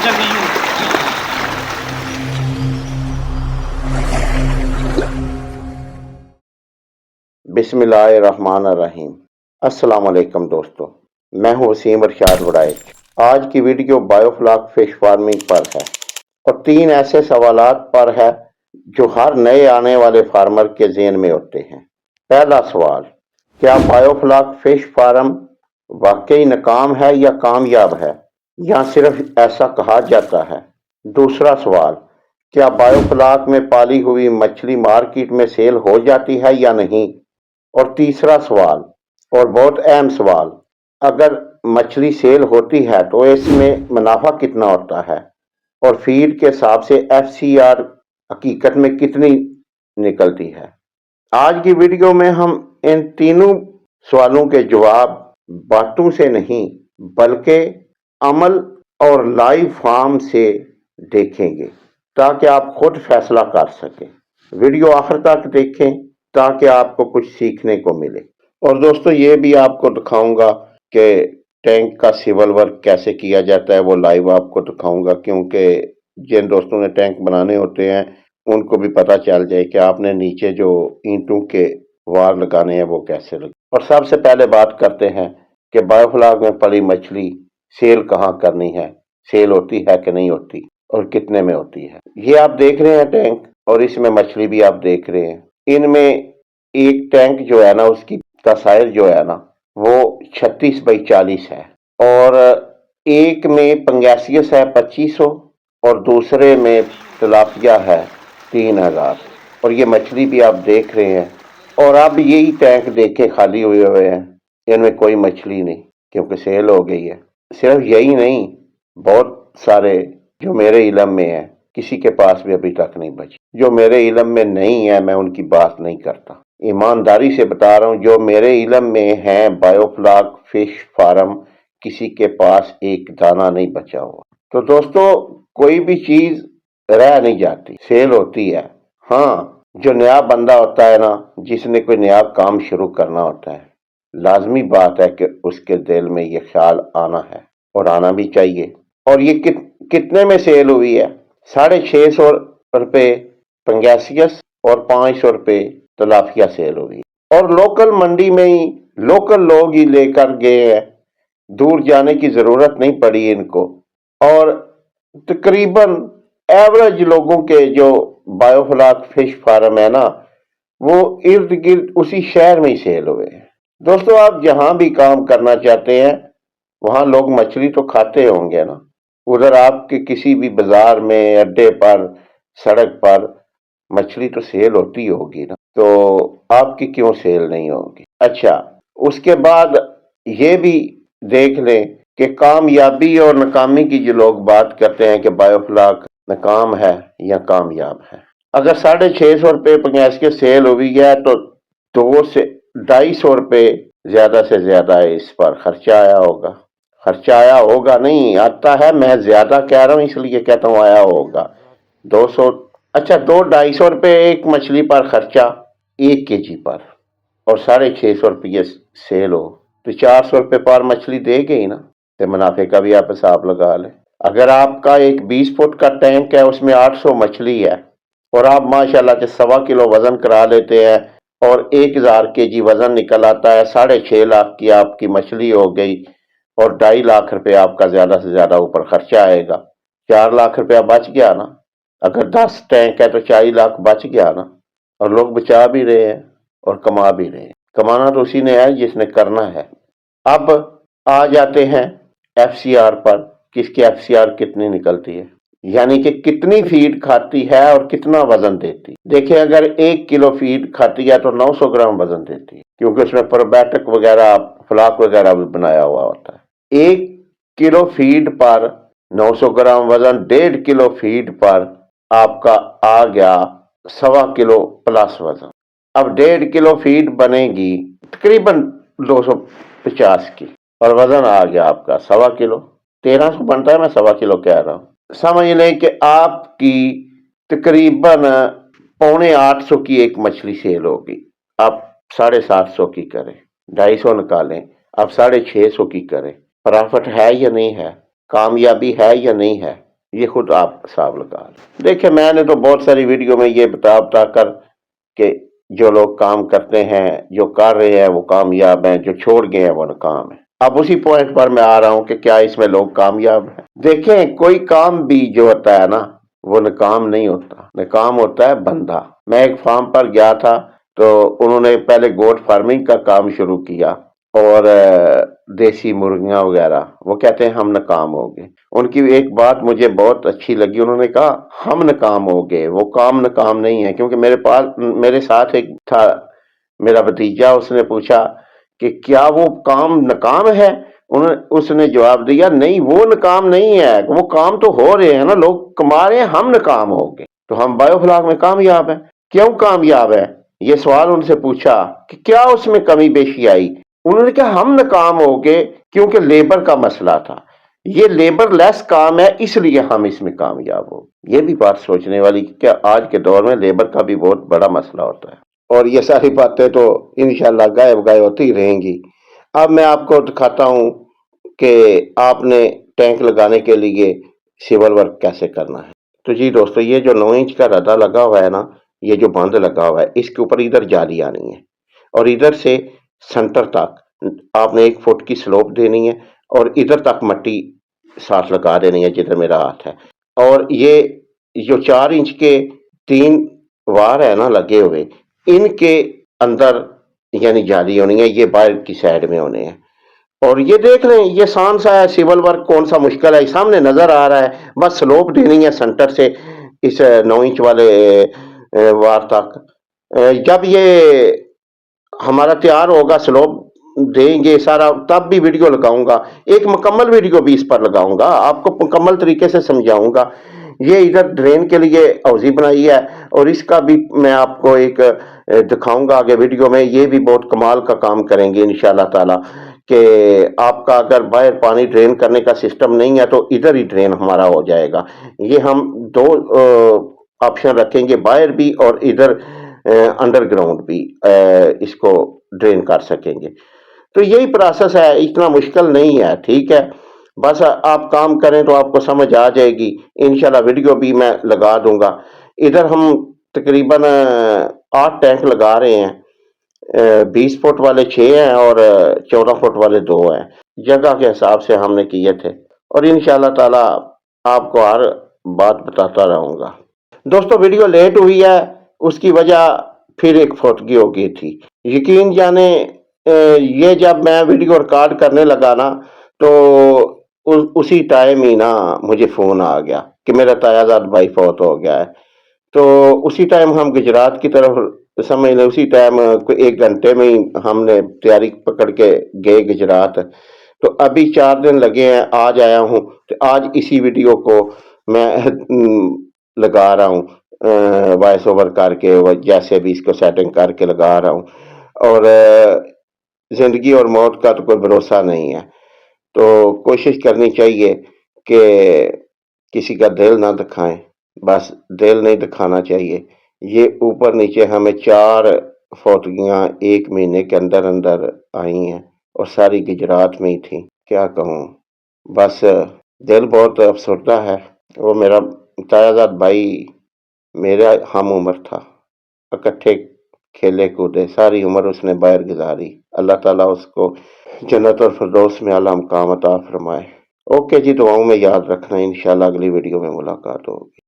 कर रही हूँ। बिस्मिल्लाहिर्रहमानिर्रहीम। अस्सलाम वालेकुम दोस्तों, मैं हूँ वसीम अरशाद वड़ाइच। आज की वीडियो बायोफ्लॉक फिश फार्मिंग पर है और 3 ऐसे सवालात पर है जो हर नए आने वाले फार्मर के ज़हन में होते हैं। पहला सवाल, क्या बायोफ्लॉक फिश फार्म वाकई नाकाम है या कामयाब है, या सिर्फ ऐसा कहा जाता है? दूसरा सवाल, क्या बायोफ्लॉक में पाली हुई मछली मार्केट में सेल हो जाती है या नहीं? और तीसरा सवाल, और बहुत अहम सवाल, अगर मछली सेल होती है तो इसमें मुनाफा कितना होता है और फीड के हिसाब से एफसीआर हकीकत में कितनी निकलती है? आज की वीडियो में हम इन तीनों सवालों के जवाब बातों से नहीं बल्कि अमल और लाइव फार्म से देखेंगे ताकि आप खुद फैसला कर सकें। वीडियो आखिर तक देखें ताकि आपको कुछ सीखने को मिले। और दोस्तों, ये भी आपको दिखाऊंगा कि टैंक का सिविल वर्क कैसे किया जाता है, वो लाइव आपको दिखाऊंगा, क्योंकि जिन दोस्तों ने टैंक बनाने होते हैं उनको भी पता चल जाए कि आपने नीचे जो ईंटों के वार लगाने हैं वो कैसे लगे। और सबसे पहले बात करते हैं कि बायोफ्लॉक में पली मछली सेल कहाँ करनी है, सेल होती है कि नहीं होती और कितने में होती है। ये आप देख रहे हैं टैंक, और इसमें मछली भी आप देख रहे हैं। इनमें एक टैंक जो है ना, उसकी का साइज जो है ना वो 36 बाई 40 है, और एक में पंगैसियस है 2500 और दूसरे में तिलापिया है 3000। और ये मछली भी आप देख रहे हैं। और अब यही टैंक देखे खाली हुए हैं, इनमें कोई मछली नहीं क्योंकि सेल हो गई है। सिर्फ यही नहीं, बहुत सारे जो मेरे इलम में है किसी के पास भी अभी तक नहीं बची। जो मेरे इलम में नहीं है मैं उनकी बात नहीं करता, ईमानदारी से बता रहा हूँ। जो मेरे इलम में है बायोफ्लॉक फिश फार्म, किसी के पास एक दाना नहीं बचा हुआ। तो दोस्तों, कोई भी चीज रह नहीं जाती, सेल होती है। हाँ, जो नया बंदा होता है ना, जिसने कोई नया काम शुरू करना होता है, लाजमी बात है कि उसके दिल में ये ख्याल आना है और आना भी चाहिए। और ये कितने में सेल हुई है? 650 रुपये पंगैसियस और 500 रुपये तलाफिया सेल हुई। और लोकल मंडी में ही लोकल लोग ही लेकर गए हैं, दूर जाने की जरूरत नहीं पड़ी इनको। और तकरीबन एवरेज लोगों के जो बायोफ्लॉक फिश फार्म है ना, वो इर्द गिर्द उसी शहर में ही सेल हुए हैं। दोस्तों, आप जहां भी काम करना चाहते हैं वहां लोग मछली तो खाते होंगे ना। उधर आपके किसी भी बाजार में, अड्डे पर, सड़क पर मछली तो सेल होती होगी ना, तो आपकी क्यों सेल नहीं होगी? अच्छा, उसके बाद ये भी देख लें कि कामयाबी और नाकामी की जो लोग बात करते हैं कि बायोफ्लॉक नाकाम है या कामयाब है। अगर 650 रुपये पंगैसियस सेल हुई है तो 2 से 250 रुपये ज्यादा से ज्यादा इस पर खर्चा आया होगा। खर्चा आया होगा नहीं, आता है, मैं ज्यादा कह रहा हूँ इसलिए कहता हूँ आया होगा। 200, अच्छा 200-250 रुपये एक मछली पर खर्चा 1 kg पर, और 650 रुपये सेल हो तो 400 रुपये पर मछली दे गई ना। तो मुनाफे का भी आप हिसाब लगा लें। अगर आपका एक 20 फुट का टैंक है, उसमें 800 मछली है, और आप माशाल्लाह से 1.25 किलो वजन करा लेते हैं और 1000 kg वजन निकल आता है, 6.5 लाख की आपकी मछली हो गई, और 2.5 लाख रुपये आपका ज्यादा से ज्यादा ऊपर खर्चा आएगा। 4 लाख रुपया बच गया ना। अगर 10 टैंक है तो 40 लाख बच गया ना। और लोग बचा भी रहे हैं और कमा भी रहे हैं। कमाना तो उसी ने है जिसने करना है। अब आ जाते हैं एफसीआर पर, किसकी एफसीआर कितनी निकलती है, यानी कि कितनी फीड खाती है और कितना वजन देती है। देखिए, अगर 1 किलो फीड खाती है तो 900 ग्राम वजन देती है, क्योंकि उसमें प्रोबायोटिक वगैरह, फ्लाक वगैरह भी बनाया हुआ होता है। 1 किलो फीड पर 900 ग्राम वजन, 1.5 किलो फीड पर आपका आ गया 1.25 किलो प्लस वजन। अब 1.5 किलो फीड बनेगी तकरीबन 250 की, और वजन आ गया आपका 1.25 किलो। 1300 बनता है, मैं 1.25 किलो कह रहा हूँ। समझ लें कि आपकी तकरीबन 750 की एक मछली सेल होगी। आप 750 की करें, 250 निकालें, अब 650 की करें। प्रॉफिट है या नहीं है, कामयाबी है या नहीं है, یہ خود آپ حساب لگا لیں۔ دیکھیں میں نے تو بہت ساری ویڈیو میں یہ بتا کر کہ جو لوگ کام کرتے ہیں، جو کر رہے ہیں وہ کامیاب ہیں، جو چھوڑ گئے ہیں وہ ناکام ہیں۔ اب اسی پوائنٹ پر میں آ رہا ہوں کہ کیا اس میں لوگ کامیاب ہیں؟ دیکھیں کوئی کام بھی جو ہوتا ہے نا وہ ناکام نہیں ہوتا، ناکام ہوتا ہے بندہ۔ میں ایک فارم پر گیا تھا تو انہوں نے پہلے گوٹ فارمنگ کا کام شروع کیا اور دیسی مرغیاں وغیرہ، وہ کہتے ہیں ہم ناکام ہو گئے۔ ان کی ایک بات مجھے بہت اچھی لگی، انہوں نے کہا ہم ناکام ہو گئے، وہ کام ناکام نہیں ہے۔ کیونکہ میرے ساتھ ایک تھا میرا بھتیجا، اس نے پوچھا کہ کیا وہ کام ناکام ہے؟ اس نے جواب دیا نہیں وہ ناکام نہیں ہے، وہ کام تو ہو رہے ہیں نا، لوگ کما رہے ہیں، ہم ناکام ہو گئے۔ تو ہم بایو فلاک میں کامیاب ہیں۔ کیوں کامیاب ہے؟ یہ سوال ان سے پوچھا کہ کیا اس میں کمی بیشی آئی؟ انہوں نے کہا ہم ناکام ہو گئے کیونکہ لیبر کا مسئلہ تھا، یہ لیبر لیس کام ہے اس لیے ہم اس میں کامیاب ہو۔ یہ بھی بات سوچنے والی کہ آج کے دور میں لیبر کا بھی بہت بڑا مسئلہ ہوتا ہے، اور یہ ساری باتیں تو انشاءاللہ گائے ہوتی رہیں گی۔ اب میں آپ کو دکھاتا ہوں کہ آپ نے ٹینک لگانے کے لیے سیول ورک کیسے کرنا ہے۔ تو جی دوستو، یہ جو 9 انچ کا ردا لگا ہوا ہے نا، یہ جو بند لگا ہوا ہے، اس کے اوپر ادھر جالی آنی ہے اور ادھر سے سنٹر تک آپ نے 1 فٹ کی سلوپ دینی ہے اور ادھر تک مٹی ساتھ لگا دینی ہے جدھر میرا ہاتھ ہے۔ اور یہ جو 4 انچ کے 3 وار ہے نا لگے ہوئے، ان کے اندر یعنی جالی ہونی ہے، یہ باہر کی سائڈ میں ہونے ہیں۔ اور یہ دیکھ لیں یہ آسان سا ہے، سیول ورک کون سا مشکل ہے، سامنے نظر آ رہا ہے، بس سلوپ دینی ہے سنٹر سے اس 9 انچ والے وار تک۔ جب یہ ہمارا تیار ہوگا، سلوپ دیں گے سارا، تب بھی ویڈیو لگاؤں گا، ایک مکمل ویڈیو بھی اس پر لگاؤں گا، آپ کو مکمل طریقے سے سمجھاؤں گا۔ یہ ادھر ڈرین کے لیے حوضی بنائی ہے اور اس کا بھی میں آپ کو ایک دکھاؤں گا آگے ویڈیو میں، یہ بھی بہت کمال کا کام کریں گے انشاءاللہ تعالی، کہ آپ کا اگر باہر پانی ڈرین کرنے کا سسٹم نہیں ہے تو ادھر ہی ڈرین ہمارا ہو جائے گا۔ یہ ہم 2 آپشن رکھیں گے، باہر بھی اور ادھر انڈر گراؤنڈ بھی اس کو ڈرین کر سکیں گے۔ تو یہی پروسیس ہے، اتنا مشکل نہیں ہے، ٹھیک ہے، بس آپ کام کریں تو آپ کو سمجھ آ جائے گی انشاءاللہ۔ ویڈیو بھی میں لگا دوں گا۔ ادھر ہم تقریباً 8 ٹینک لگا رہے ہیں، 20 فٹ والے 6 ہیں اور 14 فٹ والے 2 ہیں، جگہ کے حساب سے ہم نے کیے تھے، اور انشاءاللہ تعالی آپ کو ہر بات بتاتا رہوں گا۔ دوستو ویڈیو لیٹ ہوئی ہے، اس کی وجہ پھر ایک فوتگی ہو گئی تھی۔ یقین جانے یہ جب میں ویڈیو ریکارڈ کرنے لگا نا تو اسی ٹائم ہی نا مجھے فون آ گیا کہ میرا تایا زاد بھائی فوت ہو گیا ہے۔ تو اسی ٹائم ہم گجرات کی طرف سمجھ لیں، اسی ٹائم 1 گھنٹے میں ہی ہم نے تیاری پکڑ کے گئے گجرات۔ تو ابھی 4 دن لگے ہیں، آج آیا ہوں، تو آج اسی ویڈیو کو میں لگا رہا ہوں وائس اوور کر کے، جیسے بھی اس کو سیٹنگ کر کے لگا رہا ہوں۔ اور زندگی اور موت کا تو کوئی بھروسہ نہیں ہے، تو کوشش کرنی چاہیے کہ کسی کا دل نہ دکھائیں، بس دل نہیں دکھانا چاہیے۔ یہ اوپر نیچے ہمیں 4 فوتگیاں 1 مہینے کے اندر اندر آئی ہیں اور ساری گجرات میں ہی تھیں۔ کیا کہوں، بس دل بہت افسردہ ہے۔ وہ میرا تایا زاد بھائی میرا ہم عمر تھا، اکٹھے کھیلے کودے، ساری عمر اس نے باہر گزاری۔ اللہ تعالیٰ اس کو جنت اور فردوس میں اعلیٰ مقام عطا فرمائے۔ اوکے جی، دعاؤں میں یاد رکھنا، انشاءاللہ اگلی ویڈیو میں ملاقات ہوگی۔